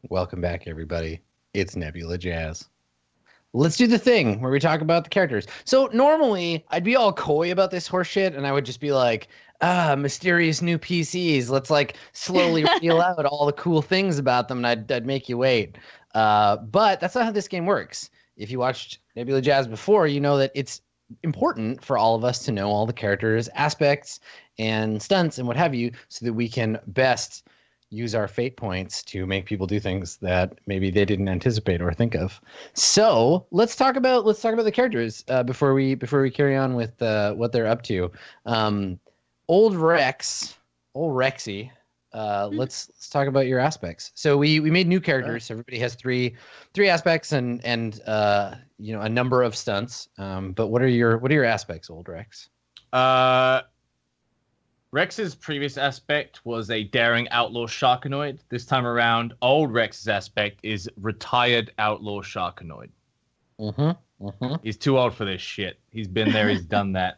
Welcome back, everybody. It's Nebula Jazz. Let's do the thing where we talk about the characters. So normally I'd be all coy about this horse shit, and I would just be like, mysterious new PCs. Let's like slowly reel out all the cool things about them, and I'd make you wait. But that's not how this game works. If you watched Nebula Jazz before, you know that it's important for all of us to know all the characters, aspects, and stunts and what have you, so that we can best use our fate points to make people do things that maybe they didn't anticipate or think of. So let's talk about the characters before we carry on with what they're up to. Old Rexy. Let's talk about your aspects. So we made new characters. So everybody has three aspects and a number of stunts. But what are your aspects, Old Rex? Rex's previous aspect was a daring outlaw sharkanoid. This time around, old Rex's aspect is retired outlaw sharkanoid. He's too old for this shit. He's been there, he's done that.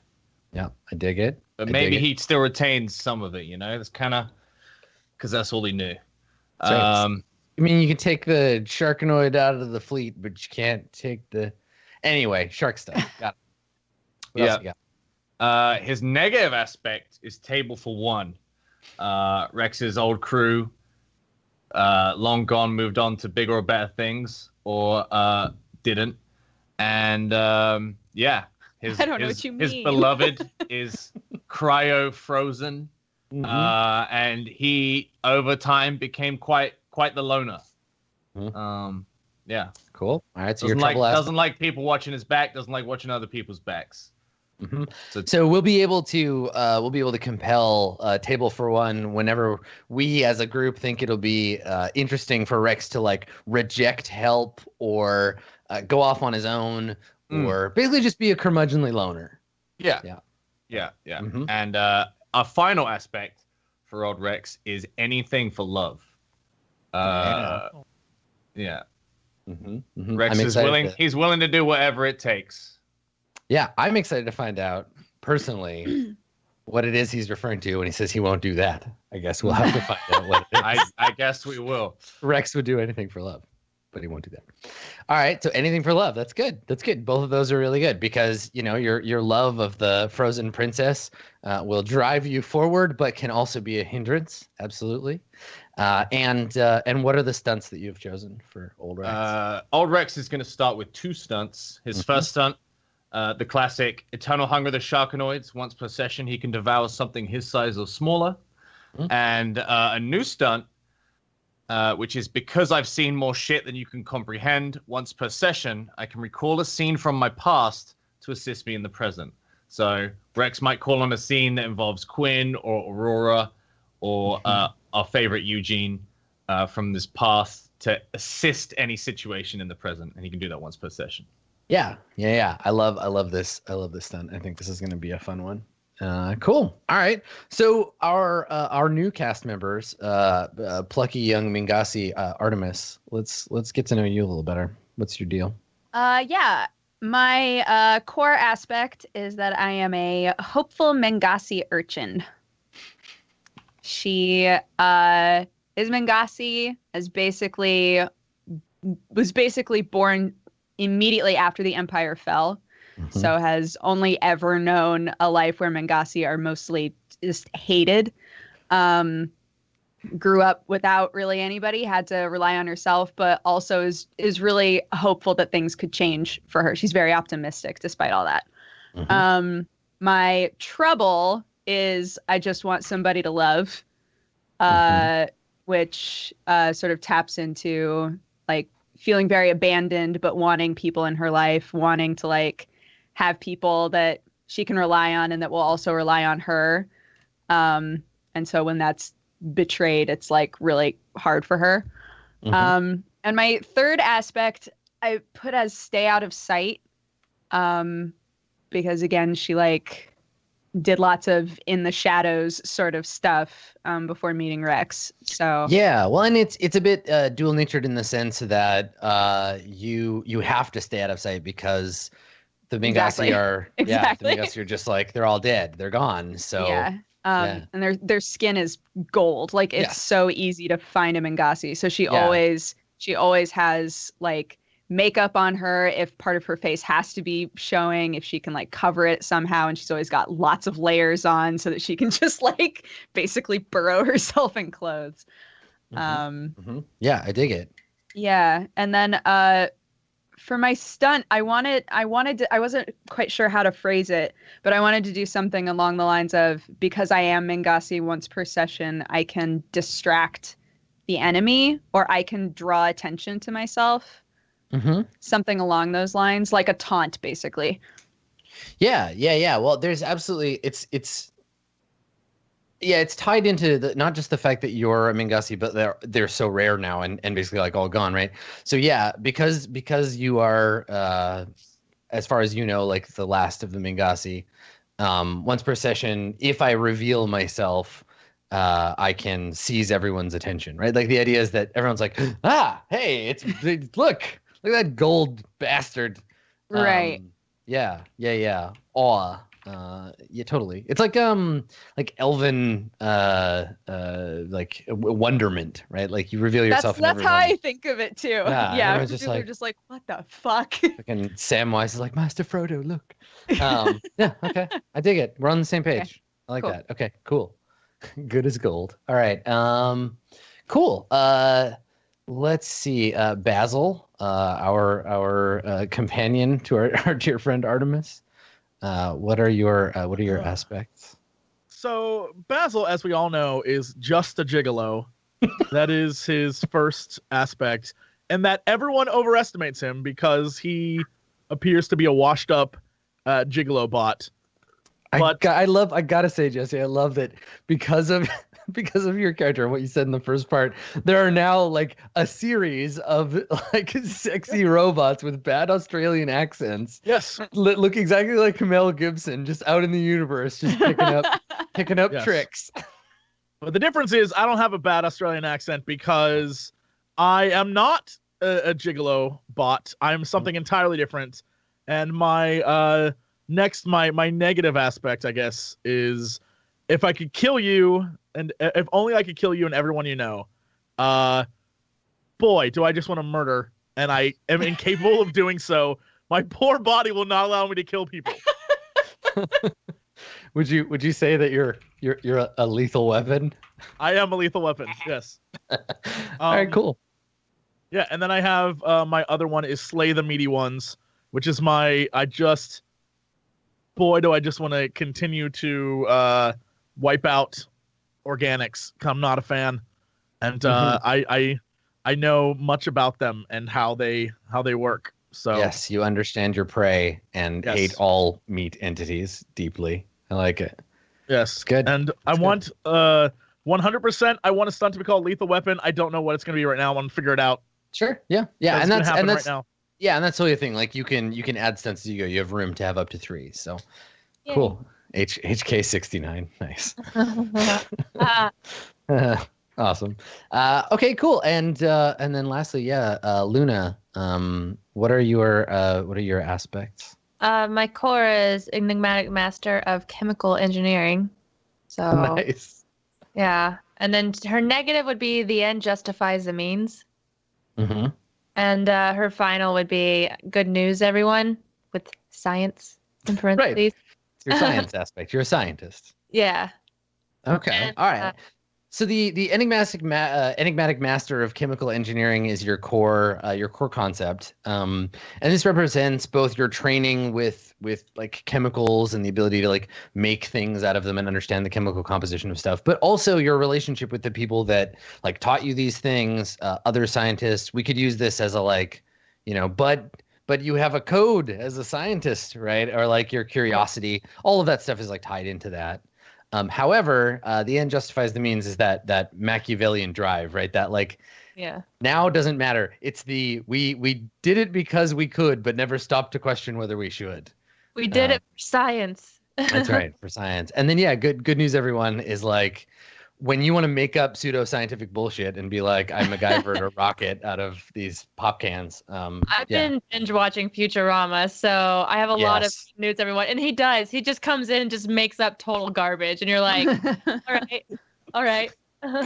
Yeah, I dig it. But maybe he still retains some of it, you know? That's kind of because that's all he knew. I mean, you can take the sharkanoid out of the fleet, but you can't take the... Anyway, shark stuff. Got it. What else you got? His negative aspect is table for one. Rex's old crew, long gone, moved on to bigger or better things, or didn't. And his I don't know what you mean. His beloved is cryo frozen, and he over time became quite the loner. Yeah, cool. All right, so doesn't like people watching his back, doesn't like watching other people's backs. So we'll be able to compel table for one whenever we as a group think it'll be interesting for Rex to like reject help or go off on his own or basically just be a curmudgeonly loner. Yeah. And our final aspect for old Rex is anything for love. Rex is willing. He's willing to do whatever it takes. Yeah, I'm excited to find out personally what it is he's referring to when he says he won't do that. I guess we'll have to find out what it is. I guess we will. Rex would do anything for love, but he won't do that. All right, so anything for love. That's good. That's good. Both of those are really good because, you know, your love of the frozen princess will drive you forward, but can also be a hindrance. Absolutely. And what are the stunts that you've chosen for Old Rex? Old Rex is going to start with two stunts. His first stunt, the classic Eternal Hunger of the Sharkanoids. Once per session, he can devour something his size or smaller. And a new stunt, which is because I've seen more shit than you can comprehend. Once per session, I can recall a scene from my past to assist me in the present. So Rex might call on a scene that involves Quinn or Aurora or our favorite Eugene from this past to assist any situation in the present. And he can do that once per session. Yeah. I love this. I love this stunt. I think this is going to be a fun one. Cool. All right. So our new cast members, plucky young Mingasi, Artemis. Let's get to know you a little better. What's your deal? Yeah. My core aspect is that I am a hopeful Mingasi urchin. She is Mingasi, was basically born immediately after the Empire fell. So has only ever known a life where Mingasi are mostly just hated. Grew up without really anybody, had to rely on herself, but also is really hopeful that things could change for her. She's very optimistic despite all that. My trouble is I just want somebody to love, which sort of taps into like feeling very abandoned, but wanting people in her life, wanting to like have people that she can rely on and that will also rely on her. And so when that's betrayed, it's like really hard for her. And my third aspect I put as stay out of sight. Because again, she like did lots of in the shadows sort of stuff before meeting Rex. So yeah, well, and it's a bit dual natured in the sense that you have to stay out of sight because the Mingasi are the Mingasi are just like they're all dead, they're gone. So And their skin is gold. Like it's so easy to find a Mingasi. So she always has like makeup on her if part of her face has to be showing, if she can like cover it somehow, and she's always got lots of layers on so that she can just like basically burrow herself in clothes. Yeah, I dig it. Yeah, and then for my stunt, I wasn't quite sure how to phrase it, but I wanted to do something along the lines of, because I am Mingasi once per session, I can distract the enemy, or I can draw attention to myself. Something along those lines, like a taunt, basically. Yeah. Well, there's absolutely it's tied into not just the fact that you're a Mingasi, but they're so rare now and basically like all gone, right? So yeah, because you are as far as you know, like the last of the Mingasi, once per session, if I reveal myself, I can seize everyone's attention, right? Like the idea is that everyone's like, hey, look at that gold bastard. Right. Yeah. Awe. Yeah, totally. It's like elven like wonderment, right? Like you reveal yourself. That's how I think of it too. Yeah, just people are just like, what the fuck? Fucking Samwise is like, Master Frodo, look. Yeah, okay. I dig it. We're on the same page. Okay. I like that. Okay, cool. Good as gold. All right. Cool. Let's see. Basil, our companion to our dear friend Artemis. What are your aspects? So Basil, as we all know, is just a gigolo. That is his first aspect, and that everyone overestimates him because he appears to be a washed-up gigolo bot. But I gotta say, Jesse, I love that because of your character and what you said in the first part, there are now like a series of like sexy robots with bad Australian accents. Yes. Look exactly like Mel Gibson, just out in the universe, just picking up tricks. But the difference is I don't have a bad Australian accent because I am not a gigolo bot. I'm something entirely different. And my my negative aspect, I guess, is if I could kill you, and if only I could kill you and everyone you know, boy, do I just want to murder, and I am incapable of doing so. My poor body will not allow me to kill people. Would you say that you're a lethal weapon? I am a lethal weapon. Yes. All right, cool. Yeah, and then I have my other one is slay the meaty ones, which is boy, do I just want to continue to wipe out organics. I'm not a fan, and I know much about them and how they work. So yes, you understand your prey and hate all meat entities deeply. I like it. Yes, it's good. And I want 100%. I want a stunt to be called Lethal Weapon. I don't know what it's going to be right now. I want to figure it out. Sure. Yeah. And that's right now. Yeah, and that's totally the thing. Like you can add stunts as you go. You have room to have up to 3. So Yay. Cool. HK69. Nice. Awesome. Okay, cool. And then lastly, Luna, what are your aspects? My core is enigmatic master of chemical engineering. So nice. Yeah. And then her negative would be the end justifies the means. Mm-hmm. And her final would be good news, everyone, with science in parentheses. Right. It's your science aspect. You're a scientist. Yeah. Okay. And, all right. So the enigmatic master of chemical engineering is your core concept, and this represents both your training with like chemicals and the ability to like make things out of them and understand the chemical composition of stuff, but also your relationship with the people that like taught you these things, other scientists. We could use this as a like, but you have a code as a scientist, right? Or like your curiosity. All of that stuff is like tied into that. However, the end justifies the means is that Machiavellian drive, right? That like, now doesn't matter. It's we did it because we could, but never stopped to question whether we should. We did it for science. That's right, for science. And then good news, everyone, is like when you want to make up pseudoscientific bullshit and be like, I MacGyvered a rocket out of these pop cans. I've been binge watching Futurama, so I have a lot of news, everyone. And he does. He just comes in and just makes up total garbage, and you're like, all right.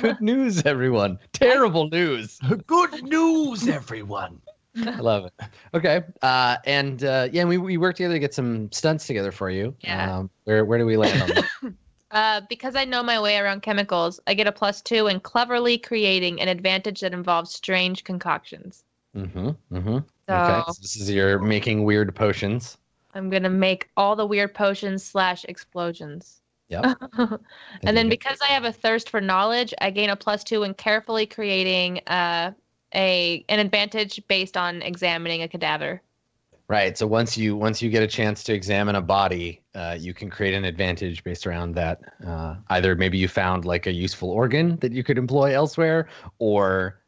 Good news, everyone. Terrible news. Good news, everyone. I love it. Okay. And we worked together to get some stunts together for you. Yeah. Where do we land on that? Because I know my way around chemicals, I get a +2 in cleverly creating an advantage that involves strange concoctions. Okay. So So this is your making weird potions. I'm gonna make all the weird potions / explosions. Yep. And then because I have a thirst for knowledge, I gain a +2 in carefully creating an advantage based on examining a cadaver. Right. So once you get a chance to examine a body, you can create an advantage based around that. Either maybe you found like a useful organ that you could employ elsewhere, or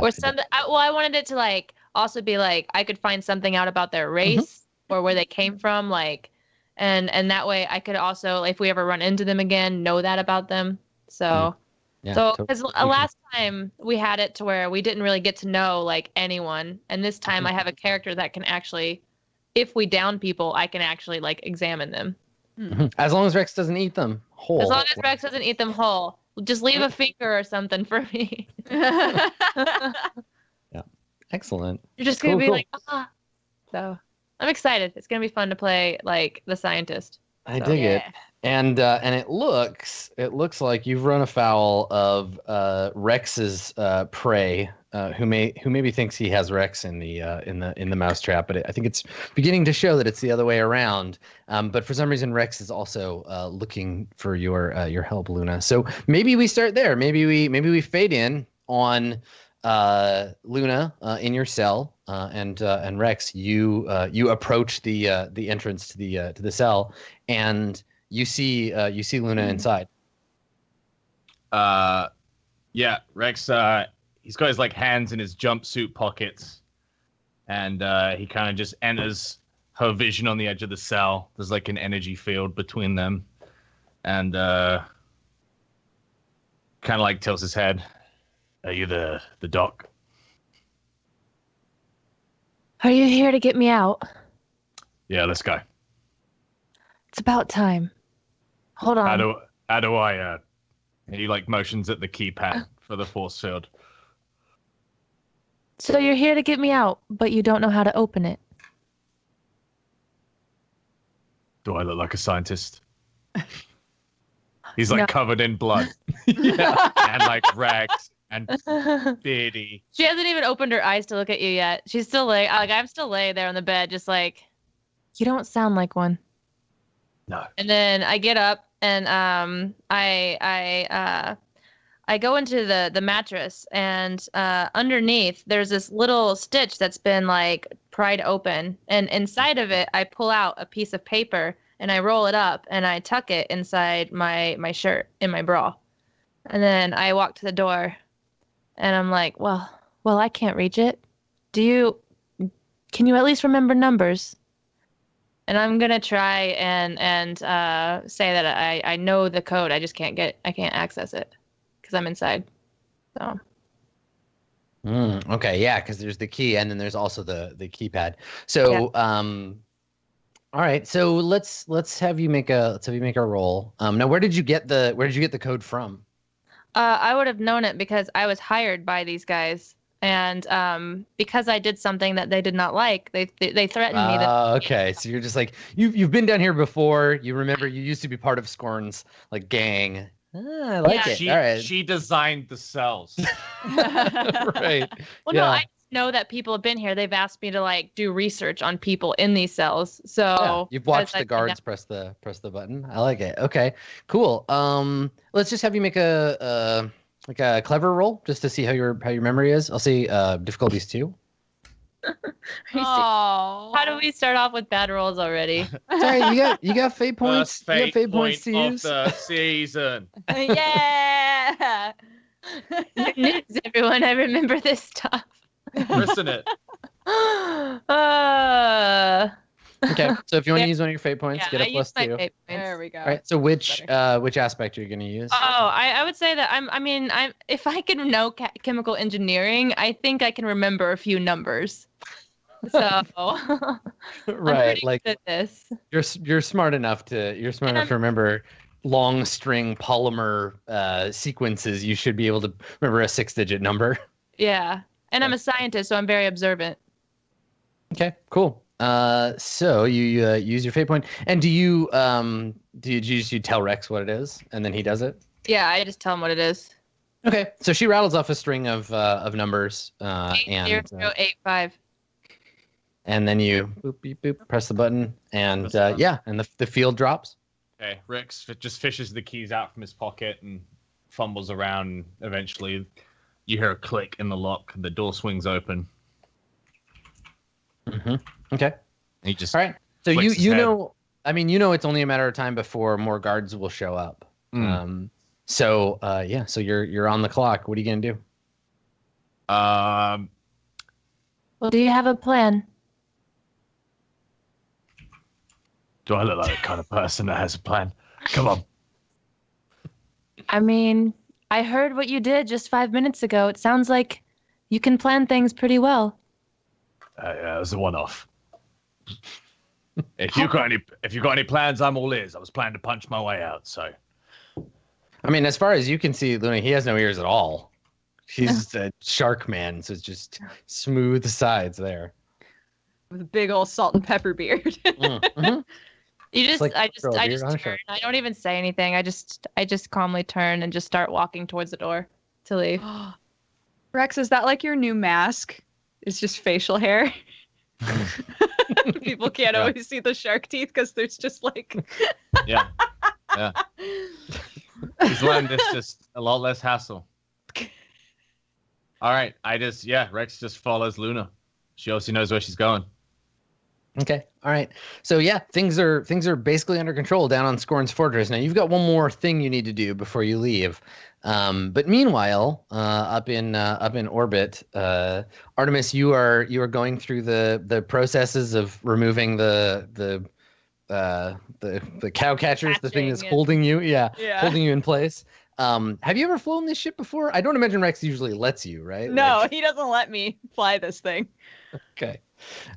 something. I wanted it to like also be like I could find something out about their race or where they came from, like, and that way I could also, if we ever run into them again, know that about them. So. Because last time we had it to where we didn't really get to know like anyone, and this time I have a character that can actually, if we down people, I can actually like examine them. As long as Rex doesn't eat them whole. As long as Rex doesn't eat them whole, just leave a finger or something for me. Yeah, excellent. You're just gonna be like, ah. So I'm excited. It's gonna be fun to play like the scientist. I dig it. And it looks like you've run afoul of Rex's prey, who maybe thinks he has Rex in the mousetrap, but I think it's beginning to show that it's the other way around. But for some reason, Rex is also looking for your help, Luna. So maybe we start there. Maybe we fade in on Luna in your cell, and Rex, you approach the entrance to the cell, and you see Luna inside. Yeah, Rex. He's got his like hands in his jumpsuit pockets, and he kind of just enters her vision on the edge of the cell. There's like an energy field between them, and kind of like tilts his head. Are you the doc? Are you here to get me out? Yeah, let's go. It's about time. Hold on. How do I? He like motions at the keypad for the force field. So you're here to get me out, but you don't know how to open it. Do I look like a scientist? He's like No. covered in blood. Yeah. And like rags and beardy. She hasn't even opened her eyes to look at you yet. She's still I'm still laying there on the bed, just like, you don't sound like one. No. And then I get up and I go into the mattress, and underneath there's this little stitch that's been like pried open, and inside of it I pull out a piece of paper and I roll it up and I tuck it inside my shirt in my bra. And then I walk to the door and I'm like, well, I can't reach it. Can you at least remember numbers? And I'm gonna try and say that I know the code. I just can't access it because I'm inside. So. Okay, yeah, because there's the key, and then there's also the keypad. So, all right. So let's have you make a roll. Now, where did you get the code from? I would have known it because I was hired by these guys. And because I did something that they did not like, they threatened me. Okay, so you're just like you've been down here before. You remember you used to be part of Scorn's like gang. I like it. All right. She designed the cells. Right. Well, no, I know that people have been here. They've asked me to like do research on people in these cells. So you've watched the guards press the button. I like it. Okay, cool. Let's just have you make a clever roll just to see how your memory is. I'll say difficulties 2. Oh, how do we start off with bad rolls already? Sorry, you got fate points. First You got fate points to of use. the season. Yeah. Good news, everyone. I remember this stuff. Listen it. Okay, so if you want to use one of your fate points, Yeah, get I a plus use my 2. fate points. There we go. All right. So which aspect are you going to use? Oh, I would say that I'm if I can know chemical engineering, I think I can remember a few numbers. So I'm Right, pretty like good at this. you're smart enough to remember long string polymer sequences. You should be able to remember a 6-digit number. Yeah. And I'm a scientist, so I'm very observant. Okay, cool. So you use your fate point, and do you tell Rex what it is, and then he does it? Yeah, I just tell him what it is. Okay, so she rattles off a string of numbers, and 8085. and then you boop beep boop press the button, and and the field drops. Okay, Rex just fishes the keys out from his pocket and fumbles around. And eventually, you hear a click in the lock. The door swings open. Mm-hmm. Okay. He just all right. So flicks his you head. know, I mean, it's only a matter of time before more guards will show up. So you're on the clock. What are you gonna do? Well, do you have a plan? Do I look like the kind of person that has a plan? Come on. I mean, I heard what you did just 5 minutes ago. It sounds like you can plan things pretty well. Yeah, it was a one-off. If you got any plans, I'm all ears. I was planning to punch my way out. So, I mean, as far as you can see, Luna, he has no ears at all. He's a shark man, so it's just smooth sides there. With a big old salt and pepper beard. Mm-hmm. You just, like I just on a turn. shark. I don't even say anything. I just calmly turn and just start walking towards the door to leave. Rex, is that like your new mask? It's just facial hair. People can't always see the shark teeth because there's just like. yeah. He's learned this just a lot less hassle. All right, Rex just follows Luna. She obviously knows where she's going. Okay. All right. So things are basically under control down on Scorn's Fortress. Now you've got one more thing you need to do before you leave. But meanwhile, up in orbit, Artemis, you are going through the processes of removing the cow catchers, the thing that's holding you, holding you in place. Have you ever flown this ship before? I don't imagine Rex usually lets you, right? No, he doesn't let me fly this thing. Okay.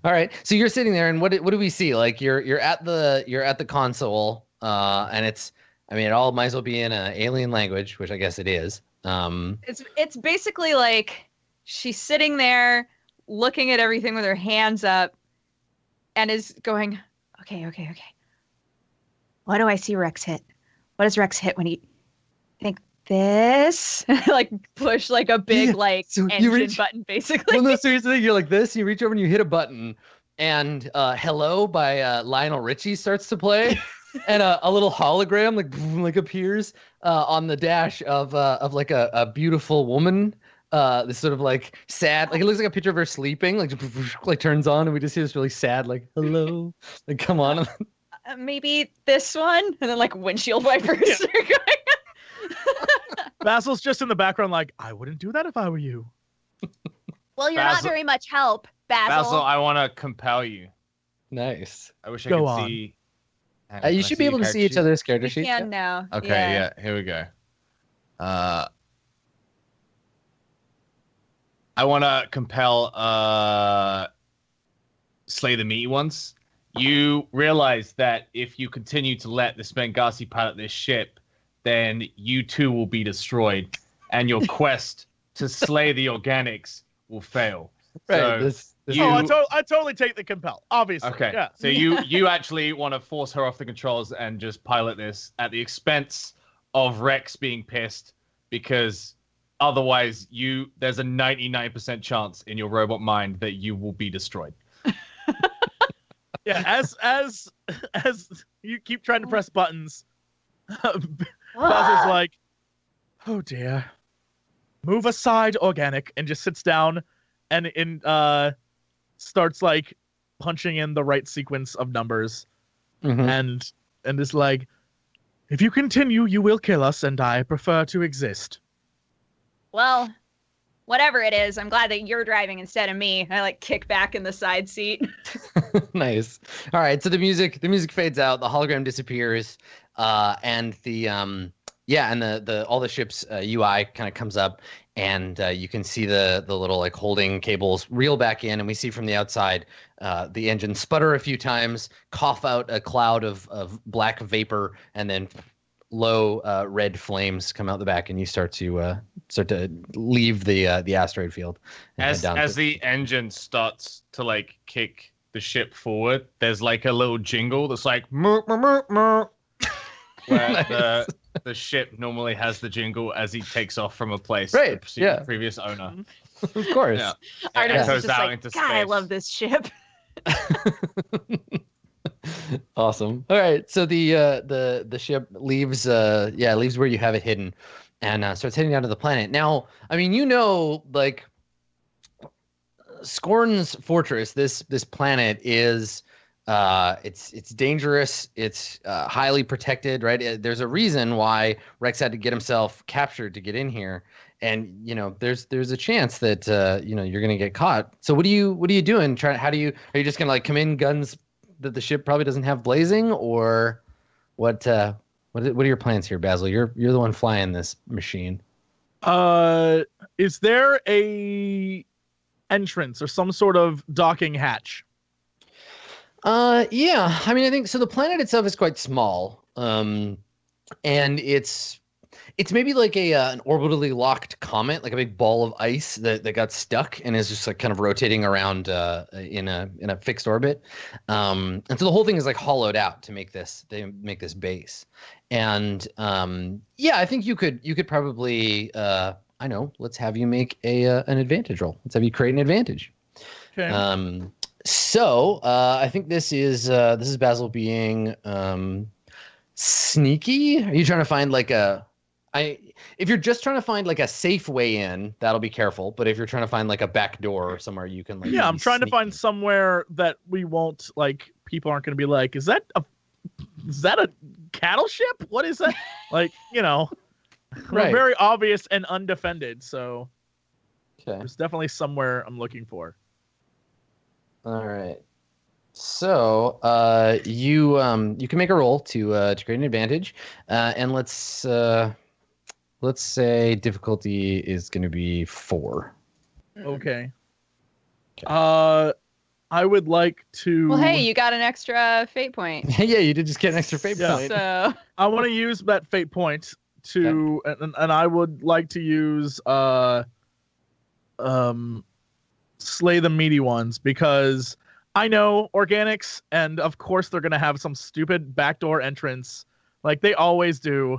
All right. So you're sitting there, and what do we see? Like you're at the console, and it all might as well be in an alien language, which I guess it is. It's basically like she's sitting there looking at everything with her hands up, and is going, okay. What do I see Rex hit? What does Rex hit when he think this? Like push like a big engine button basically. Well, no, seriously, you're like this. You reach over and you hit a button, and "Hello" by Lionel Richie starts to play, and a little hologram like appears on the dash of like a beautiful woman. This sort of like sad, like it looks like a picture of her sleeping, like turns on, and we just see this really sad like "hello," like come on. Maybe this one, and then like windshield wipers are going. Basil's just in the background like, I wouldn't do that if I were you. Well, you're not very much help, Basil, I want to compel you. Nice. I wish I Go could on. see. You should be able to see each other's character You sheets. can now. Okay, Yeah. here we go. I want to compel Slay the Meaty Ones. You realize that if you continue to let the Spengasi pilot this ship, then you too will be destroyed, and your quest to slay the organics will fail. Right. So I totally take the compel, obviously. Okay. Yeah. So you actually want to force her off the controls and just pilot this at the expense of Rex being pissed, because otherwise there's a 99% chance in your robot mind that you will be destroyed. Yeah, as you keep trying to press buttons, Basil's like, oh dear. Move aside, organic, and just sits down and starts like punching in the right sequence of numbers. Mm-hmm. And is like, if you continue, you will kill us, and I prefer to exist. Well, whatever it is, I'm glad that you're driving instead of me. I like kick back in the side seat. Nice. All right, so the music fades out, the hologram disappears, and the all the ship's UI kind of comes up, and you can see the little like holding cables reel back in, and we see from the outside the engine sputter a few times, cough out a cloud of black vapor, and then low red flames come out the back, and you start to leave the asteroid field. And As the engine starts to like kick the ship forward, there's like a little jingle that's like "Mer, mer, mer, mer," where Nice. the ship normally has the jingle as he takes off from a place. Right, The previous owner. of course. Yeah. Artemis It is goes just out like, into God, I space. love this ship. Awesome. All right, so the ship leaves leaves where you have it hidden, and starts heading down to the planet. Now, I mean, like Scorn's fortress, this planet is it's dangerous, it's highly protected, right? There's a reason why Rex had to get himself captured to get in here, and there's a chance that you're gonna get caught. So what are you doing? Are you just gonna like come in guns that the ship probably doesn't have blazing, or what are your plans here, Basil? You're the one flying this machine. Is there a entrance or some sort of docking hatch? Yeah. I mean, I think so. The planet itself is quite small, and it's maybe like an orbitally locked comet, like a big ball of ice that got stuck and is just like kind of rotating around in a fixed orbit. And so the whole thing is like hollowed out to make this base. And I think you could probably let's have you make an advantage roll. Let's have you create an advantage. Okay. So I think this is Basil being sneaky. Are you trying to find like if you're just trying to find like a safe way in, that'll be careful. But if you're trying to find like a back door or somewhere you can like I'm trying to sneak find in. somewhere that we won't like people aren't going to be like, is that a cattle ship? What is that? Like, we're Right. very obvious and undefended, so Okay. there's definitely somewhere I'm looking for. All right. So you can make a roll to create an advantage, and let's say difficulty is going to be 4. Okay. I would like to. Well, hey, you got an extra fate point. Yeah, you did just get an extra fate Yeah. point. So I want to use that fate point to, and I would like to use slay the meaty ones, because I know organics, and of course they're gonna have some stupid backdoor entrance, like they always do.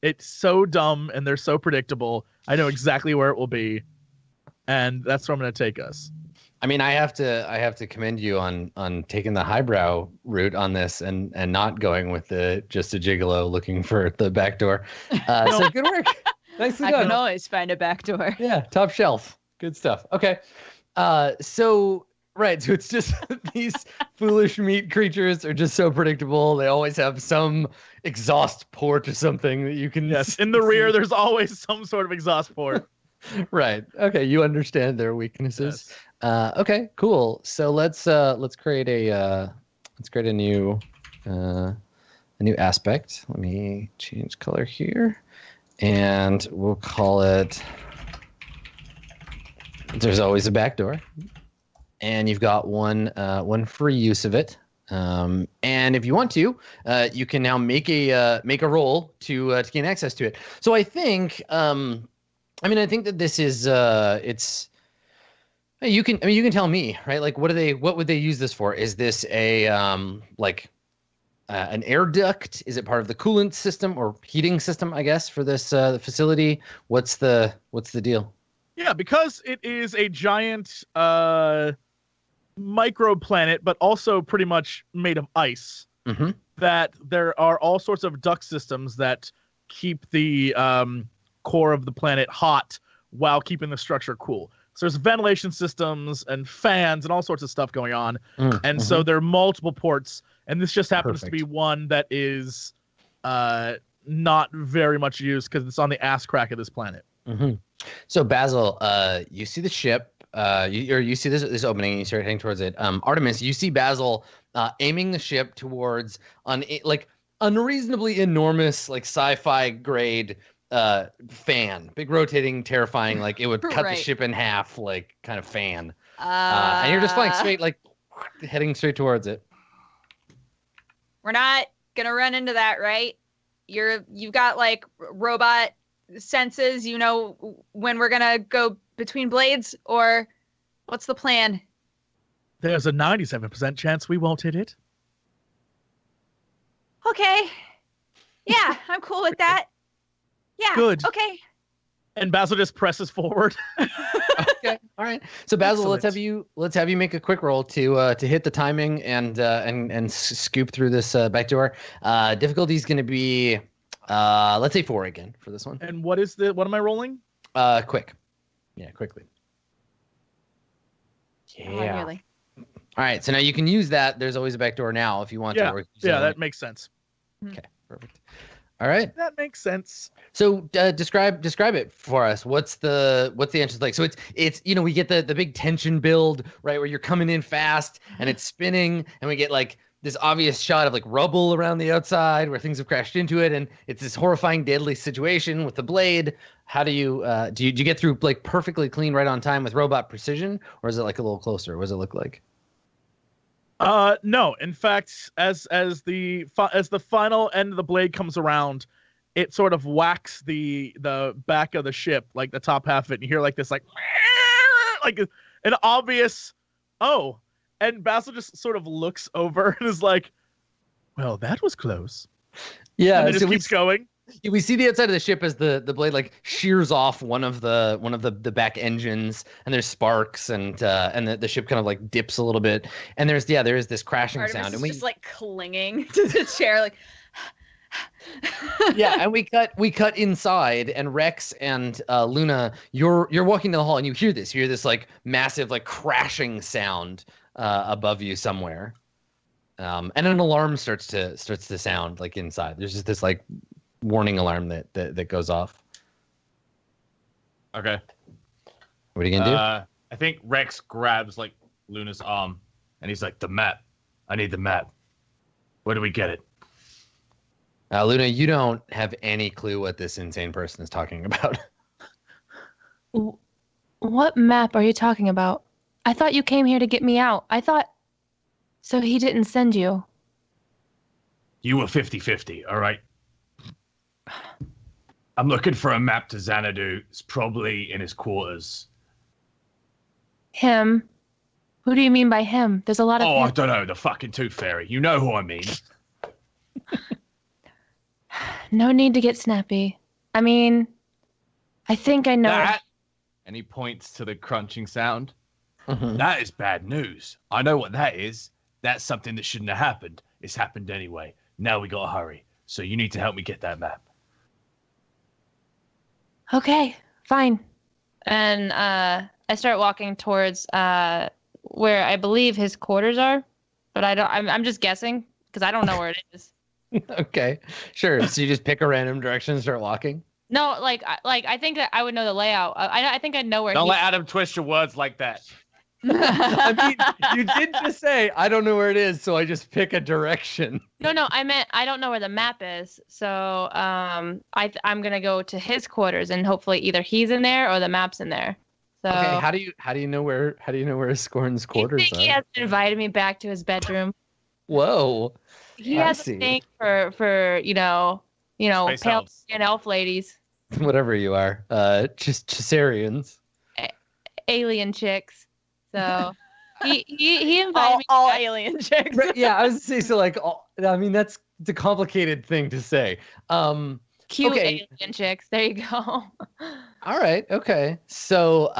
It's so dumb and they're so predictable. I know exactly where it will be, and that's where I'm gonna take us. I mean, I have to commend you on taking the highbrow route on this and not going with just a gigolo looking for the back door. So good work. Nicely I done. can always find a back door. Yeah, top shelf. Good stuff. Okay. So it's just these foolish meat creatures are just so predictable. They always have some exhaust port or something that you can. Yes, in the rear, there's always some sort of exhaust port. Right. Okay, you understand their weaknesses. Yes. Okay, cool. So let's create a new aspect. Let me change color here, and we'll call it. There's always a back door, and you've got one free use of it. And if you want to, you can now make a roll to gain access to it. So I think. I think that this is it's. You can tell me, right? Like, what would they use this for? Is this a an air duct? Is it part of the coolant system or heating system, I guess, for this facility? What's the deal? Yeah, because it is a giant microplanet, but also pretty much made of ice, Mm-hmm. that there are all sorts of duct systems that keep the core of the planet hot while keeping the structure cool. So there's ventilation systems and fans and all sorts of stuff going on. And so there are multiple ports, and this just happens to be one that is not very much used because it's on the ass crack of this planet. Mm-hmm. So Basil, you see the ship, you see this opening, and you start heading towards it. Artemis, you see Basil aiming the ship towards like unreasonably enormous, like sci-fi grade fan, big rotating, terrifying, like it would cut the Right. ship in half, like kind of fan. And you're just flying straight, like heading straight towards it. We're not gonna run into that, right? You've got like robot senses. You know when we're gonna go between blades, or what's the plan? There's a 97% chance we won't hit it. Okay. Yeah, I'm cool with that. Yeah. Good. Okay. And Basil just presses forward. Okay, all right. So Basil, Excellent. let's have you make a quick roll to hit the timing and scoop through this back door. Difficulty is going to be let's say 4 again for this one. And what am I rolling? Quick. Yeah, quickly. Yeah. Oh, really? All right. So now you can use that. There's always a back door now if you want Yeah, to. yeah, that makes sense. Okay. Perfect. All right. That makes sense. So describe it for us. What's the entrance like? So it's we get the big tension build, right, where you're coming in fast and it's spinning, and we get like this obvious shot of like rubble around the outside where things have crashed into it, and it's this horrifying, deadly situation with the blade. How do you do you get through like perfectly clean right on time with robot precision, or is it like a little closer? What does it look like? No. In fact, as the final end of the blade comes around, it sort of whacks the back of the ship, like the top half of it, and you hear like this like an obvious oh, and Basil just sort of looks over and is like, well, that was close. Yeah, and it just keeps going. We see the outside of the ship as the blade like shears off one of the back engines, and there's sparks, and the ship kind of like dips a little bit, and there is this crashing Artemis sound, is and we just like clinging to the chair, like. yeah, and we cut inside, and Rex and Luna, you're walking down the hall, and you hear this like massive like crashing sound above you somewhere, and an alarm starts to sound like inside. There's just this like warning alarm that goes off. Okay. What are you gonna do? I think Rex grabs like Luna's arm, and he's like, "The map. I need the map. Where do we get it?" Luna, you don't have any clue what this insane person is talking about. What map are you talking about? I thought you came here to get me out. So he didn't send you. You were 50-50, all right? I'm looking for a map to Xanadu. It's probably in his quarters. Him? Who do you mean by him? There's a lot of. Oh, I don't know. The fucking Tooth Fairy. You know who I mean. No need to get snappy. I mean, I think I know. That, and he points to the crunching sound. Mhm. That is bad news. I know what that is. That's something that shouldn't have happened. It's happened anyway. Now we gotta hurry. So you need to help me get that map. Okay, fine. And I start walking towards where I believe his quarters are, but I'm just guessing because I don't know where it is. Okay, sure. So you just pick a random direction and start walking? No, I think that I would know the layout. I think I know where. Don't let Adam twist your words like that. I mean, you did just say, I don't know where it is, so I just pick a direction. No, I meant I don't know where the map is. So I'm gonna go to his quarters and hopefully either he's in there or the map's in there. So Okay, how do you know where Scorn's quarters I think are? he hasn't invited me back to his bedroom. Whoa. He I has see. a thing for Space pale elves. skin elf ladies, Whatever you are. Chisarians. alien chicks. So he invited me. all back. alien chicks. Right, yeah, I was gonna say so like I mean that's a complicated thing to say. Cute okay. alien chicks. There you go. All right, okay. So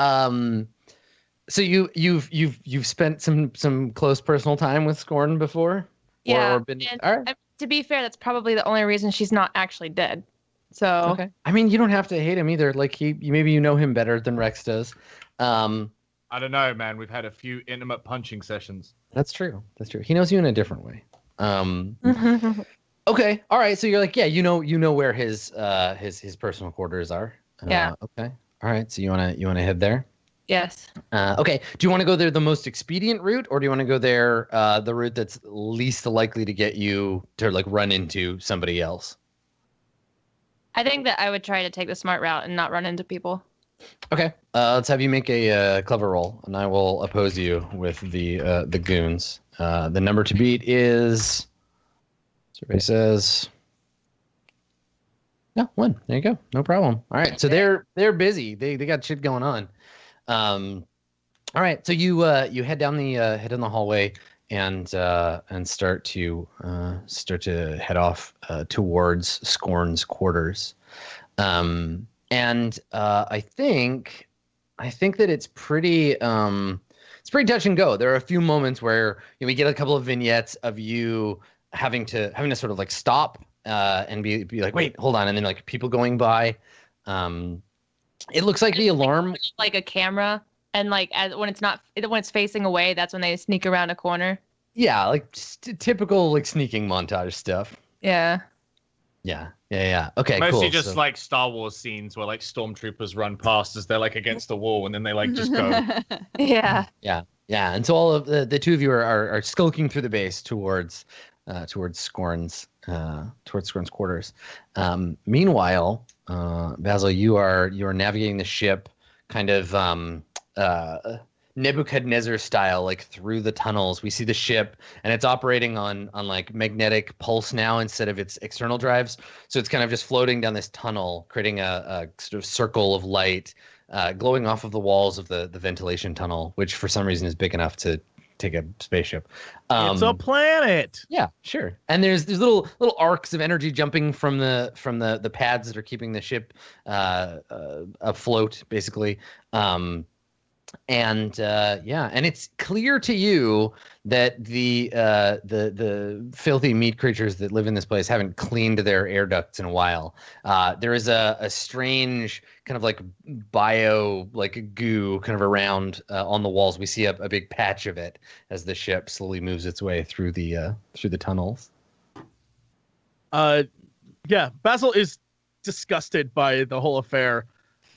so you've spent some close personal time with Scorn before? Yeah. Or been and all right. to be fair, that's probably the only reason she's not actually dead. So Okay. I mean, you don't have to hate him either. Like maybe you know him better than Rex does. I don't know, man. We've had a few intimate punching sessions. That's true. He knows you in a different way. Okay. All right. So you're like, yeah, you know where his personal quarters are. Yeah. Okay. All right. So you wanna head there? Yes. Okay. Do you want to go there the most expedient route, or do you want to go there the route that's least likely to get you to like run into somebody else? I think that I would try to take the smart route and not run into people. Okay. Let's have you make a clever roll, and I will oppose you with the goons. The number to beat is. Survey says. No, 1. There you go. No problem. All right. So they're busy. They got shit going on. All right. So you head down the hallway and start to head off towards Scorn's quarters. And I think that it's pretty touch and go. There are a few moments where we get a couple of vignettes of you having to sort of like stop and be like, wait, hold on, and then like people going by. It looks like the alarm, like a camera, and like when it's facing away, that's when they sneak around a corner. Yeah, like typical like sneaking montage stuff. Yeah. Yeah. Okay, Mostly cool. just like Star Wars scenes where like stormtroopers run past as they're like against the wall, and then they like just go. Yeah. Yeah. And so all of the two of you are skulking through the base towards Scorn's quarters. Meanwhile, Basil, you are navigating the ship, kind of Nebuchadnezzar style, like through the tunnels. We see the ship, and it's operating on like magnetic pulse now instead of its external drives. So it's kind of just floating down this tunnel, creating a sort of circle of light, glowing off of the walls of the ventilation tunnel, which for some reason is big enough to take a spaceship. It's a planet. Yeah, sure. And there's little arcs of energy jumping from the pads that are keeping the ship afloat, basically. And it's clear to you that the filthy meat creatures that live in this place haven't cleaned their air ducts in a while. There is a strange kind of like bio like goo kind of around on the walls. We see a big patch of it as the ship slowly moves its way through the tunnels. Yeah, Basil is disgusted by the whole affair,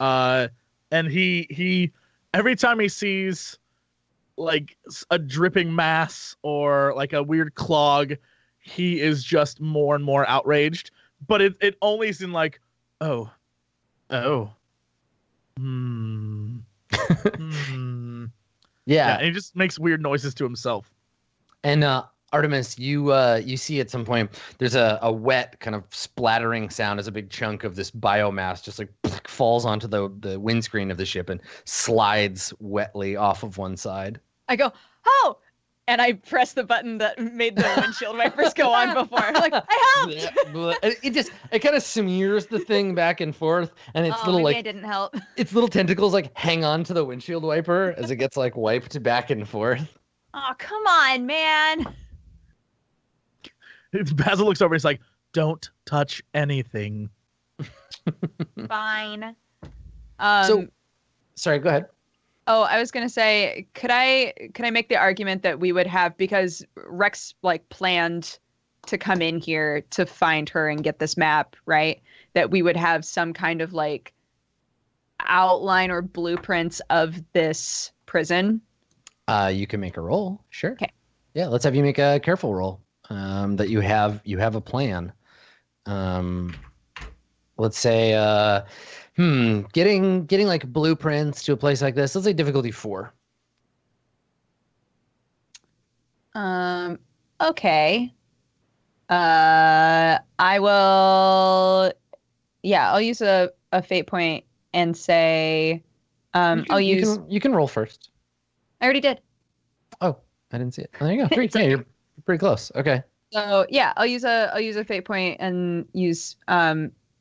and he every time he sees like a dripping mass or like a weird clog, he is just more and more outraged. But it only is in like, oh, yeah, and he just makes weird noises to himself. And Artemis, you see at some point there's a wet kind of splattering sound as a big chunk of this biomass just like falls onto the windscreen of the ship and slides wetly off of one side. I go, oh! And I press the button that made the windshield wipers go on before. I'm like, I helped! It kind of smears the thing back and forth, and it's little maybe like I didn't help. its little tentacles like hang on to the windshield wiper as it gets like wiped back and forth. Oh, come on, man. Basil looks over and he's like, don't touch anything. Fine. Sorry, go ahead. Oh, I was gonna say, could I make the argument that we would have, because Rex like planned to come in here to find her and get this map, right? That we would have some kind of like outline or blueprints of this prison. You can make a roll, sure. Okay. Yeah, let's have you make a careful roll. That you have a plan. Let's say getting like blueprints to a place like this, let's say difficulty 4. Okay. I will, I'll use a fate point and say you can roll first. I already did. Oh, I didn't see it. Oh, there you go. 3. Yeah, you're pretty close. Okay. So yeah, I'll use a fate point and use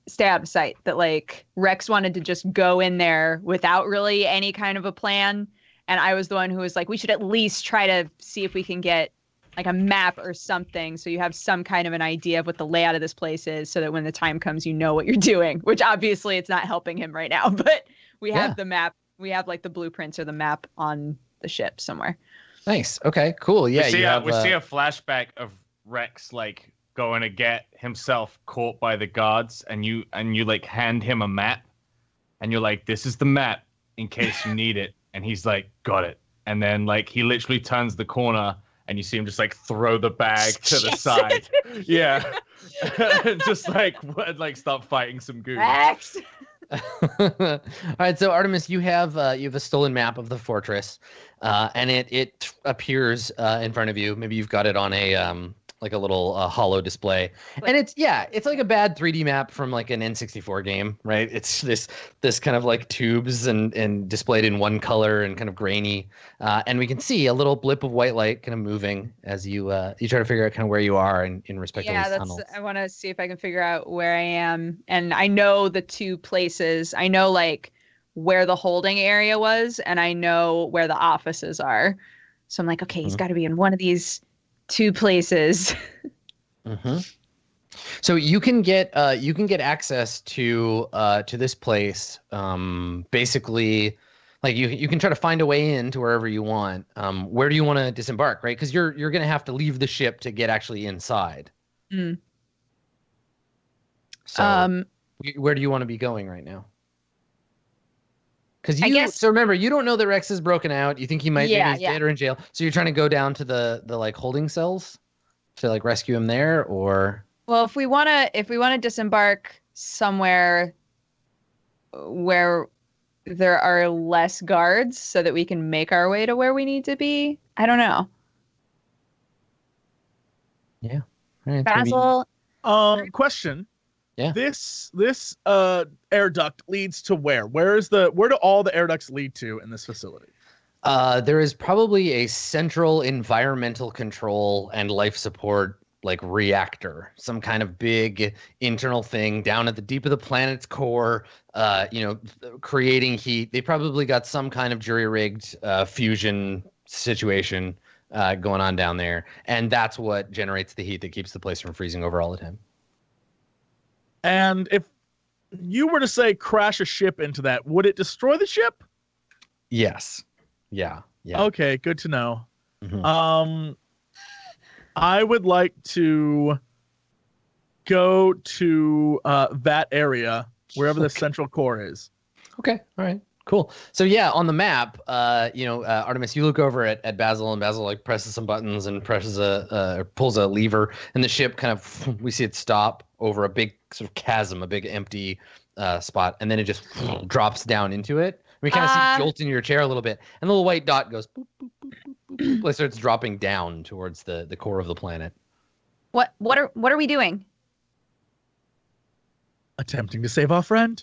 stay out of sight. That like Rex wanted to just go in there without really any kind of a plan, and I was the one who was like, we should at least try to see if we can get like a map or something, so you have some kind of an idea of what the layout of this place is, so that when the time comes, you know what you're doing. Which obviously it's not helping him right now, but we have the map. We have like the blueprints or the map on the ship somewhere. Nice. Okay. Cool. Yeah. We see a flashback of Rex like going to get himself caught by the guards, and you like hand him a map, and you're like, "This is the map in case you need it." And he's like, "Got it." And then like he literally turns the corner, and you see him just like throw the bag to the side. Yeah, just like start fighting some goons. Rex. All right, so Artemis, you have a stolen map of the fortress, and it appears in front of you. Maybe you've got it on a like a little hollow display, and it's like a bad 3D map from like an N64 game, right? It's this kind of like tubes and displayed in one color and kind of grainy, and we can see a little blip of white light kind of moving as you try to figure out kind of where you are in respect to these tunnels. I want to see if I can figure out where I am, and I know the two places. I know like where the holding area was, and I know where the offices are. So I'm like, okay, he's got to be in one of these two places. So you can get access to this place. Basically, like you can try to find a way into wherever you want. Where do you want to disembark, right? Because you're gonna have to leave the ship to get actually inside. So where do you want to be going right now? Because so remember, you don't know that Rex is broken out. You think he might be dead or in jail. So you're trying to go down to the like holding cells to like rescue him there, or well, if we wanna disembark somewhere where there are less guards, so that we can make our way to where we need to be. I don't know. Yeah. Right, Basil. Question. Yeah. This air duct leads to where? Where do all the air ducts lead to in this facility? There is probably a central environmental control and life support like reactor, some kind of big internal thing down at the deep of the planet's core, creating heat. They probably got some kind of jury-rigged fusion situation going on down there, and that's what generates the heat that keeps the place from freezing over all the time. And if you were to say crash a ship into that, would it destroy the ship? Yes. Yeah. Okay, good to know. I would like to go to that area, wherever the central core is. Okay. All right. Cool. So yeah, on the map, Artemis, you look over at Basil, and Basil like presses some buttons and presses pulls a lever, and the ship kind of, we see it stop over a big sort of chasm, a big empty spot, and then it just drops down into it. We kind of see it jolt in your chair a little bit, and the little white dot goes boop, boop, boop, boop, boop, boop. It starts dropping down towards the core of the planet. What are we doing? Attempting to save our friend.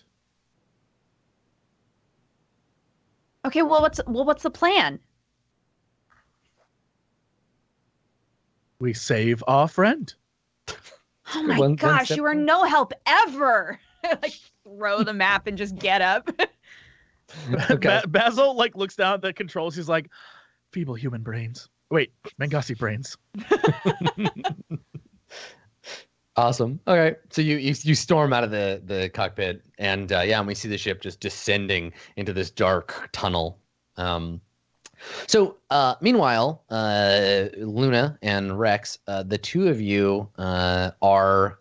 Okay, well, what's the plan? We save our friend. Oh my gosh, you are no help ever. Like throw the map and just get up. Okay. Basil like looks down at the controls. He's like, feeble human brains. Wait, Mangasi brains. Awesome. All right. So you storm out of the cockpit, and and we see the ship just descending into this dark tunnel. Meanwhile, Luna and Rex, the two of you are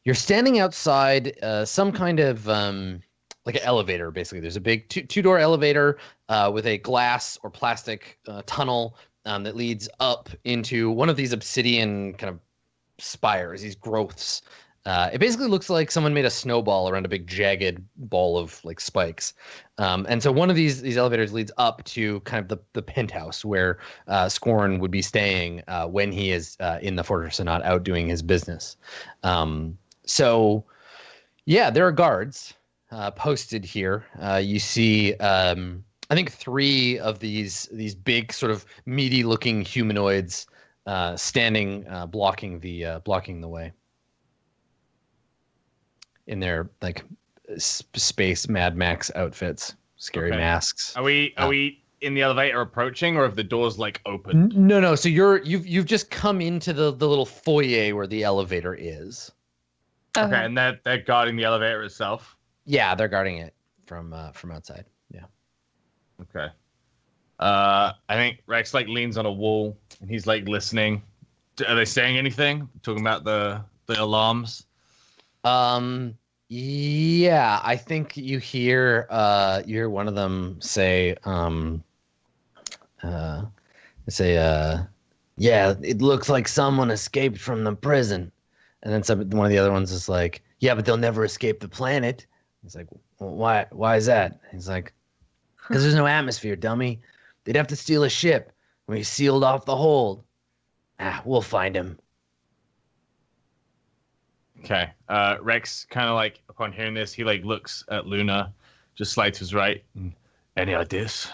you're standing outside some kind of like an elevator. Basically, there's a big two-door elevator with a glass or plastic tunnel that leads up into one of these obsidian kind of spires, these growths. It basically looks like someone made a snowball around a big jagged ball of like spikes. And so one of these elevators leads up to kind of the penthouse where Scorn would be staying when he is in the fortress and not out doing his business. There are guards posted here. You see, I think 3 of these big sort of meaty looking humanoids standing blocking the way in their like space Mad Max outfits, scary masks. Are we in the elevator approaching, or have the doors like opened? No. So you've just come into the little foyer where the elevator is. Okay, and they're guarding the elevator itself. Yeah, they're guarding it from outside. Yeah. Okay. I think Rex like leans on a wall and he's like listening. Are they saying anything? Talking about the alarms? Yeah, I think you hear one of them say yeah, it looks like someone escaped from the prison. And then one of the other ones is like, yeah, but they'll never escape the planet. He's like, well, why is that? He's like, because there's no atmosphere, dummy. They'd have to steal a ship. We sealed off the hold. We'll find him. Okay. Rex kind of like upon hearing this, he like looks at Luna, just slides his right. Any ideas?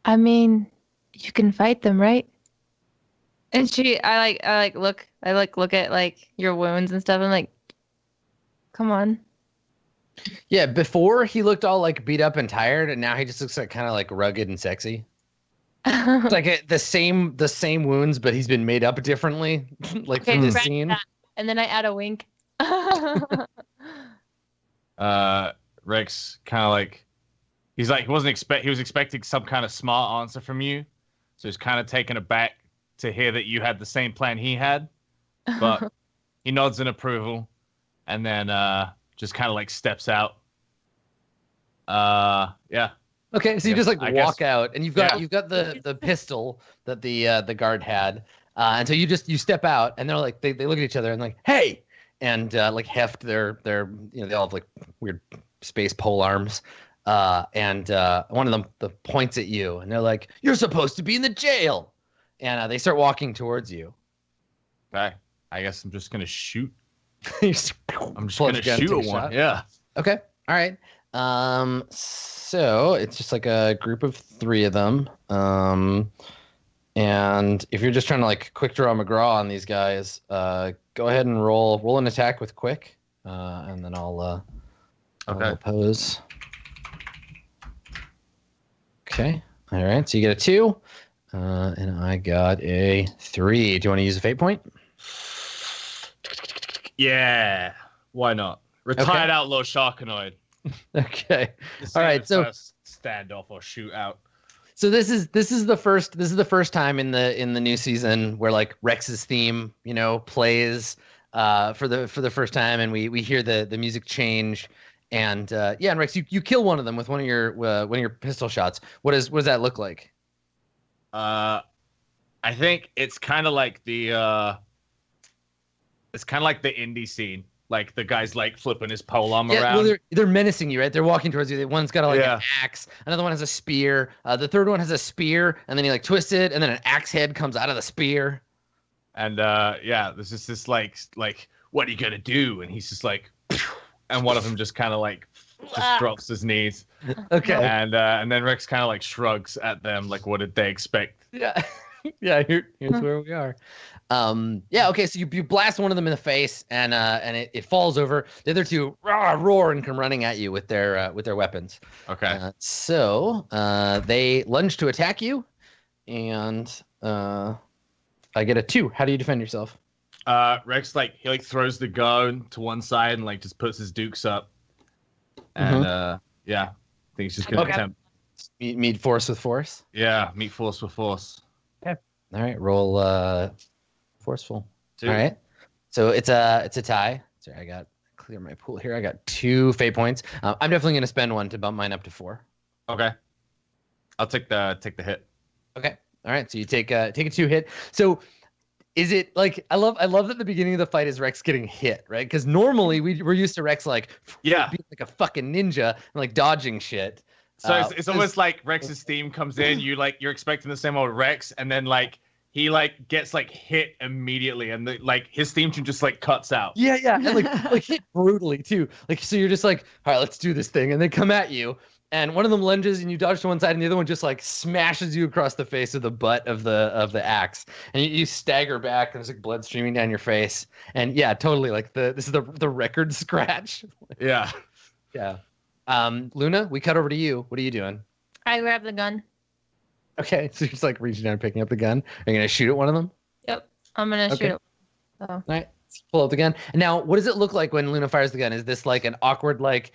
I mean, you can fight them, right? And I look at like your wounds and stuff. I'm like, come on. Yeah, before he looked all like beat up and tired, and now he just looks like kind of like rugged and sexy. It's like the same wounds, but he's been made up differently, like Okay, for this scratch scene. that. And then I add a wink. Rex kind of like he was expecting some kind of smart answer from you, so he's kind of taken aback to hear that you had the same plan he had, but he nods in approval, and then just kind of like steps out. Yeah. Okay, so you just like I walk guess- out, and you've got the pistol that the guard had, and so you step out, and they're like they look at each other and like, hey, and like heft their they all have like weird space pole arms, and one of them points at you, and they're like, you're supposed to be in the jail, and they start walking towards you. Okay. I guess I'm just gonna shoot. I'm I'm just gonna shoot at one. Yeah. Okay. All right. So it's just like a group of 3 of them. And if you're just trying to like quick draw McGraw on these guys, go ahead and roll an attack with quick, and then I'll oppose. Okay. All right. So you get a 2, and I got a 3. Do you want to use a fate point? Yeah. Why not? Retired outlaw Sharkanoid. Okay. This All ain't right. the So first standoff or shootout. So this is the first time in the new season where like Rex's theme, plays for the first time, and we hear the music change, and and Rex, you kill one of them with one of your pistol shots. What does that look like? I think it's kind of like the indie scene. Like the guy's like flipping his polearm around. Well, they're menacing you, right? They're walking towards you. One's got an axe, another one has a spear. The third one has a spear, and then he like twists it, and then an axe head comes out of the spear. And there's just this like what are you gonna do? And he's just like, and one of them just kind of like just drops his knees. Okay. And then Rex kind of like shrugs at them, like what did they expect? Yeah. Yeah, here's where we are. Okay, so you blast one of them in the face, and it falls over. The other 2 roar and come running at you with their weapons. Okay. So they lunge to attack you, and I get a 2. How do you defend yourself? Rex he throws the gun to one side and like just puts his dukes up, and I think he's just gonna attempt. Meet force with force. Yeah, meet force with force. Okay. All right, roll forceful. 2. All right. So it's a tie. Sorry, I got clear my pool here. I got 2 fate points. I'm definitely gonna spend 1 to bump mine up to 4. Okay. I'll take the hit. Okay. All right. So you take a 2 hit. So is it like I love that the beginning of the fight is Rex getting hit, right? Because normally we're used to Rex being like a fucking ninja and like dodging shit. So it's almost like Rex's theme comes in. You're expecting the same old Rex, and then like he like gets like hit immediately, and his theme tune just like cuts out. Yeah, and like hit brutally too. Like so you're just like, all right, let's do this thing, and they come at you, and one of them lunges, and you dodge to one side, and the other one just like smashes you across the face with the butt of the axe, and you stagger back, and there's like blood streaming down your face, and yeah, totally like this is the record scratch. Yeah. Yeah. Luna, we cut over to you. What are you doing? I grab the gun. Okay, so you're just like reaching down and picking up the gun. Are you gonna shoot at one of them? Yep, I'm gonna shoot it. So. All right, let's pull out the gun. Now, what does it look like when Luna fires the gun? Is this like an awkward like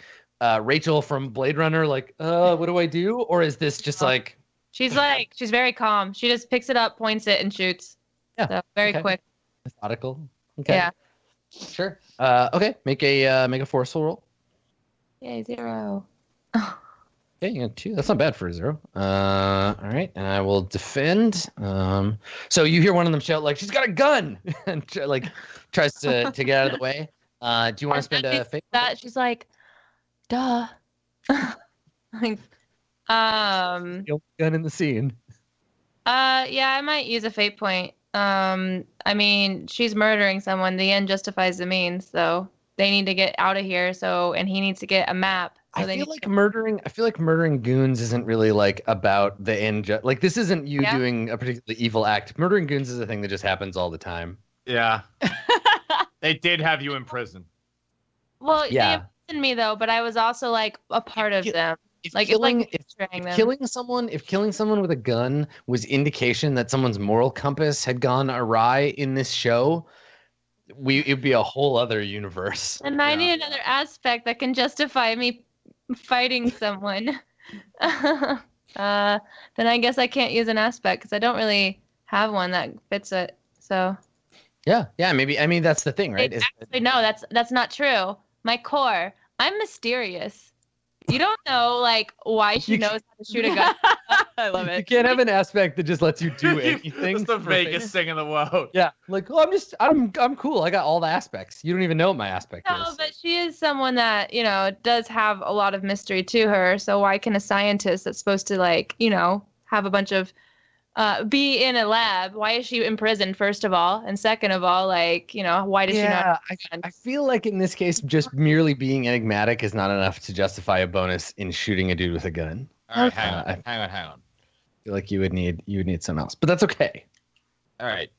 Rachel from Blade Runner, like what do I do? Or is this just like she's very calm. She just picks it up, points it, and shoots. Yeah. So very quick. Methodical. Okay. Yeah. Sure. Okay. Make a forceful roll. Yay, 0. Okay, you got 2. That's not bad for a 0. All right, and I will defend. So you hear one of them shout like, "She's got a gun!" and like tries to get out of the way. Do you want to spend a fate? That she's like, duh. Like, The only gun in the scene. yeah, I might use a fate point. I mean, she's murdering someone. The end justifies the means, so they need to get out of here. So, and he needs to get a map. So I feel like murdering goons isn't really like about the end. Like this isn't you doing a particularly evil act. Murdering goons is a thing that just happens all the time. Yeah. They did have you in prison. Well, Yeah. they imprisoned me though, but I was also like a part of them. If Like killing, it's like betraying them. if killing someone with a gun was indication that someone's moral compass had gone awry in this show, it'd be a whole other universe. And I need another aspect that can justify me fighting someone. Then I guess I can't use an aspect because I don't really have one that fits it. So Yeah, maybe. I mean, that's the thing, right? actually, no, that's not true. My core, I'm mysterious. You don't know like why she knows how to shoot a gun. I love You it. can't have an aspect that just lets you do anything. It's the for Vegas fame. thing in the world. Yeah, like, oh, I'm cool. I got all the aspects. You don't even know what my aspect No, is. but she is someone that, does have a lot of mystery to her. So why can a scientist that's supposed to like, have a bunch of be in a lab, why is she imprisoned, first of all? And second of all, like, why does she not? I feel like in this case, just merely being enigmatic is not enough to justify a bonus in shooting a dude with a gun. All right, hang Okay. on. I feel like you would need something else, but that's okay. All right.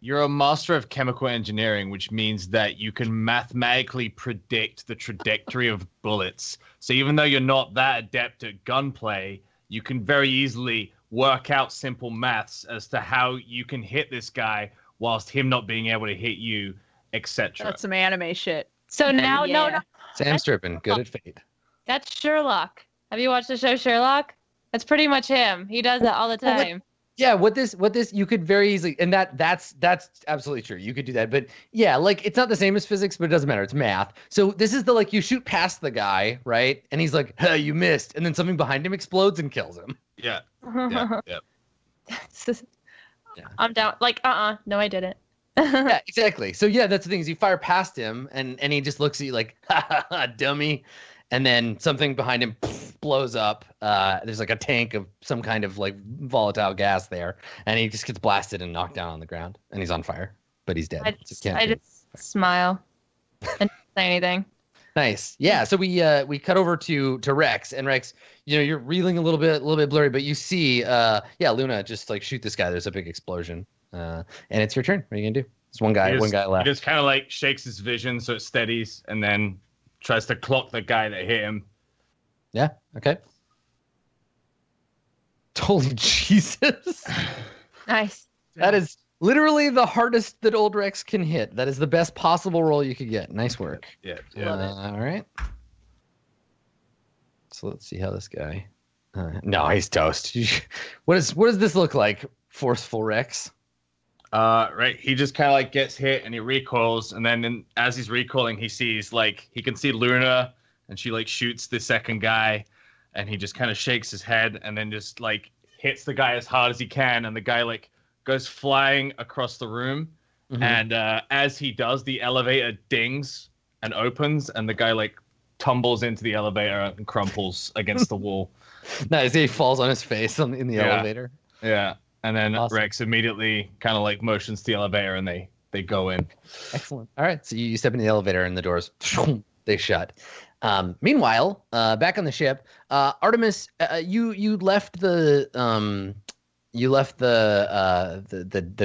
You're a master of chemical engineering, which means that you can mathematically predict the trajectory of bullets. So even though you're not that adept at gunplay, you can very easily work out simple maths as to how you can hit this guy whilst him not being able to hit you, etc. That's some anime shit. So now, no, Sam Strippin, good at fate. that's Sherlock. Have you watched the show Sherlock? That's pretty much him. He does that all the Well, time. Yeah, what this you could very easily, and that's absolutely true. You could do that, but yeah, like it's not the same as physics, but it doesn't matter. It's math. So this is the like you shoot past the guy, right? And he's like, "Huh, you missed," and then something behind him explodes and kills him. Yeah. I'm down. Like, no, I didn't. Yeah, exactly. So yeah, that's the thing is you fire past him, and he just looks at you like, "Ha ha ha, dummy," and then something behind him blows up. There's like a tank of some kind of like volatile gas there, and he just gets blasted and knocked down on the ground, and he's on fire, but he's dead. I So can't do it. just smile and don't say anything. Nice. Yeah. So we cut over to Rex, and Rex, you're reeling a little bit blurry, but you see, Luna just like shoot this guy. There's a big explosion, and it's your turn. What are you gonna do? There's one guy left. He just kind of like shakes his vision so it steadies, and then tries to clock the guy that hit him. Yeah. Okay. Holy Jesus. Nice. That is literally the hardest that old Rex can hit. That is the best possible roll you could get. Nice work. Yeah. All right. So let's see how this guy. No, he's toast. What does this look like, forceful Rex? Right. He just kind of like gets hit and he recoils, and then as he's recoiling, he sees like he can see Luna, and she like shoots the second guy, and he just kind of shakes his head and then just like hits the guy as hard as he can, and the guy like goes flying across the room, and as he does, the elevator dings and opens, and the guy like tumbles into the elevator and crumples against the wall. Nice. He falls on his face in the elevator. Yeah. And then Awesome. Rex immediately kind of like motions to the elevator, and they go in. Excellent. All right. So you step in the elevator and the doors, they shut. Meanwhile, back on the ship, Artemis, you left the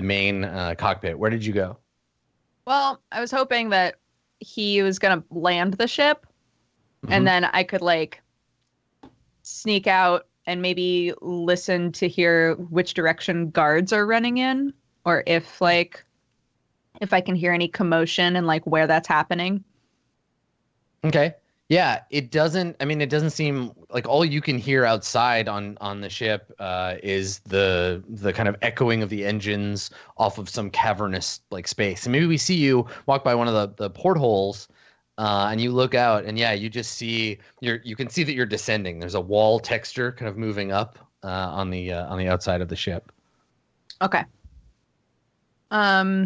main cockpit. Where did you go? Well, I was hoping that he was gonna land the ship, and then I could like sneak out and maybe listen to hear which direction guards are running in, or if I can hear any commotion and like where that's happening. Okay. Yeah, it doesn't. I mean, it doesn't seem like all you can hear outside on the ship is the kind of echoing of the engines off of some cavernous like space. And maybe we see you walk by one of the portholes, and you look out, and yeah, you just see you can see that you're descending. There's a wall texture kind of moving up on the outside of the ship. Okay. Hmm.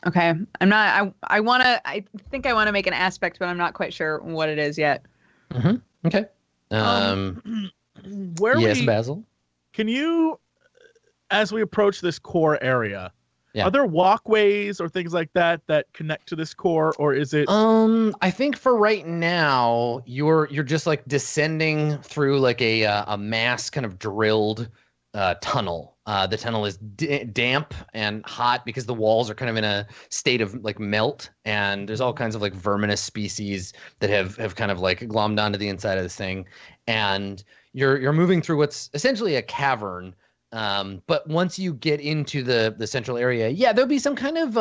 Okay. I'm not. I think I want to make an aspect, but I'm not quite sure what it is yet. Mm-hmm. Okay. Where yes, we Basil. can you, as we approach this core area, Yeah. are there walkways or things like that that connect to this core, or is it? I think for right now, you're just like descending through like a mass kind of drilled tunnel. The tunnel is damp and hot because the walls are kind of in a state of like melt, and there's all kinds of like verminous species that have kind of like glommed onto the inside of this thing, and you're moving through what's essentially a cavern. But once you get into the central area, yeah, there'll be some kind of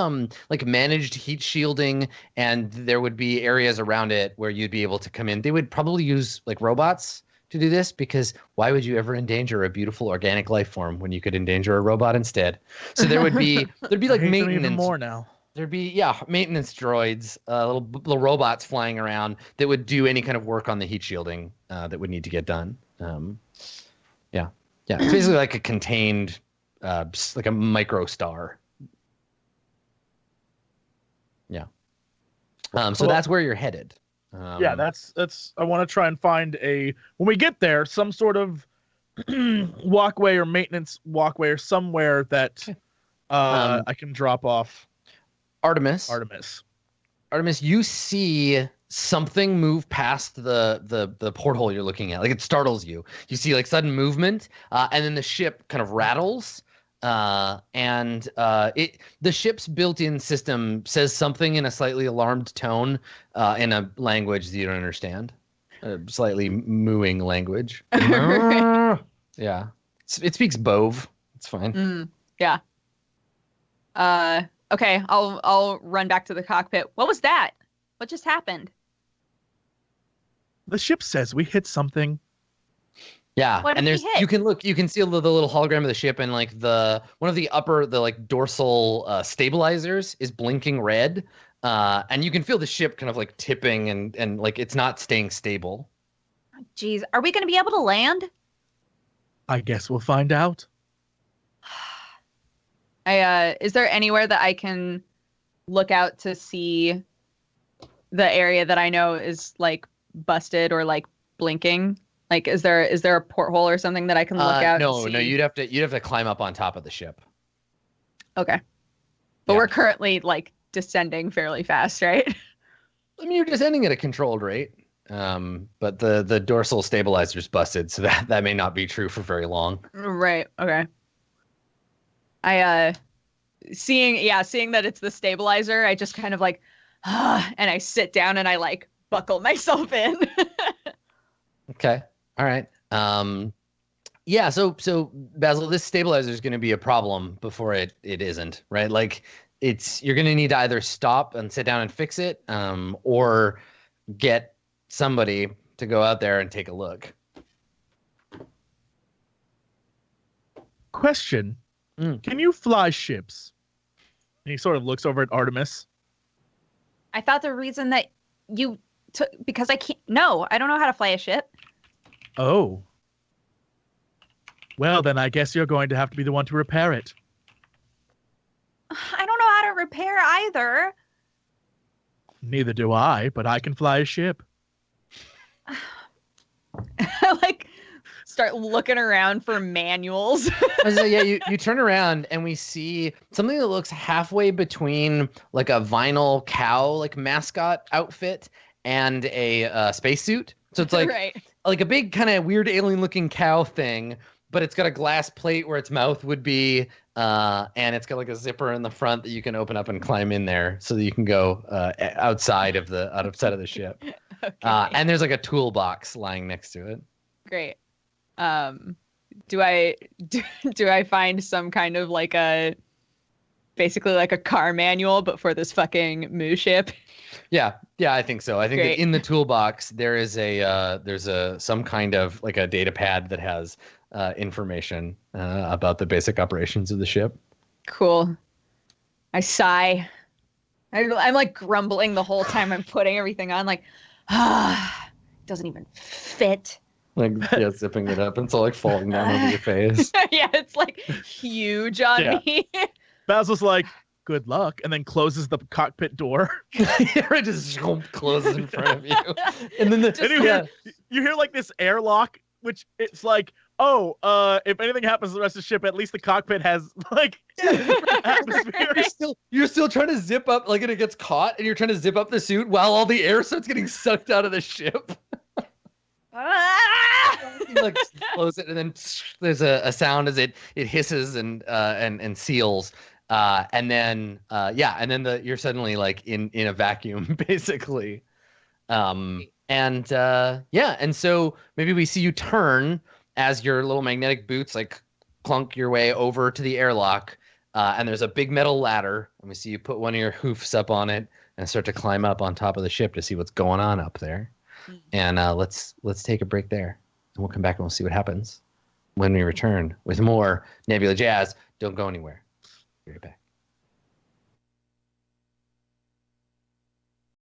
like managed heat shielding, and there would be areas around it where you'd be able to come in. They would probably use like robots to do this, because why would you ever endanger a beautiful organic life form when you could endanger a robot instead? So there'd be like I hate them maintenance. even more now. There'd be maintenance droids, little robots flying around that would do any kind of work on the heat shielding that would need to get done. Yeah, it's basically like a contained, like a micro star. Yeah. So Cool. that's where you're headed. Yeah, that's. I want to try and find when we get there, some sort of walkway or maintenance walkway or somewhere that I can drop off Artemis. Artemis, you see something move past the porthole you're looking at. Like, it startles you. You see like sudden movement, and then the ship kind of rattles. The ship's built-in system says something in a slightly alarmed tone, in a language that you don't understand, a slightly mooing language. Right. Yeah, it speaks Bove. It's fine. Yeah. Okay. I'll run back to the cockpit. What was that? What just happened? The ship says we hit something. Yeah, What and did we hit? you can see the little hologram of the ship, and like one of the like dorsal stabilizers is blinking red, and you can feel the ship kind of like tipping and like it's not staying stable. Jeez, are we going to be able to land? I guess we'll find out. Is there anywhere that I can look out to see the area that I know is like busted or like blinking? Like, is there a porthole or something that I can look out? No, and see? you'd have to climb up on top of the ship. Okay, but Yeah. we're currently like descending fairly fast, right? I mean, you're descending at a controlled rate, but the dorsal stabilizer's busted, so that may not be true for very long. Right. Okay. Seeing that it's the stabilizer, I just kind of like, and I sit down and I like buckle myself in. Okay. All right. Yeah. So Basil, this stabilizer is going to be a problem before it isn't, right? Like, you're going to need to either stop and sit down and fix it, or get somebody to go out there and take a look. Question. Can you fly ships? And he sort of looks over at Artemis. I thought the reason that you took, because I can't. No, I don't know how to fly a ship. Oh. Well, then I guess you're going to have to be the one to repair it. I don't know how to repair either. Neither do I, but I can fly a ship. Like, start looking around for manuals. So yeah, you turn around and we see something that looks halfway between like a vinyl cow like mascot outfit and a spacesuit. So it's like Right. like a big kind of weird alien looking cow thing, but it's got a glass plate where its mouth would be, and it's got like a zipper in the front that you can open up and climb in there so that you can go outside of the ship. Okay. And there's like a toolbox lying next to it. Great. Do I find some kind of like a basically like a car manual, but for this fucking moo ship. Yeah, I think so. I think Great. that in the toolbox there is some kind of like a data pad that has information about the basic operations of the ship. Cool. I sigh. I'm like grumbling the whole time I'm putting everything on, like, it doesn't even fit. Like, yeah, zipping it up and it's all like falling down over your face. Yeah, it's like huge on me. Basil's like, good luck, and then closes the cockpit door. It just closes in front of you. And then you hear like this airlock, which it's like, if anything happens to the rest of the ship, at least the cockpit has like atmosphere. You're still trying to zip up, like, and it gets caught, and you're trying to zip up the suit while all the air starts getting sucked out of the ship. You, like, close it, and then there's a sound as it hisses and seals, and then you're suddenly like in a vacuum basically, and so maybe we see you turn as your little magnetic boots like clunk your way over to the airlock, and there's a big metal ladder, and we see you put one of your hoofs up on it and start to climb up on top of the ship to see what's going on up there. And let's take a break there, and we'll come back and we'll see what happens when we return with more Nebula Jazz. Don't go anywhere. Be right back.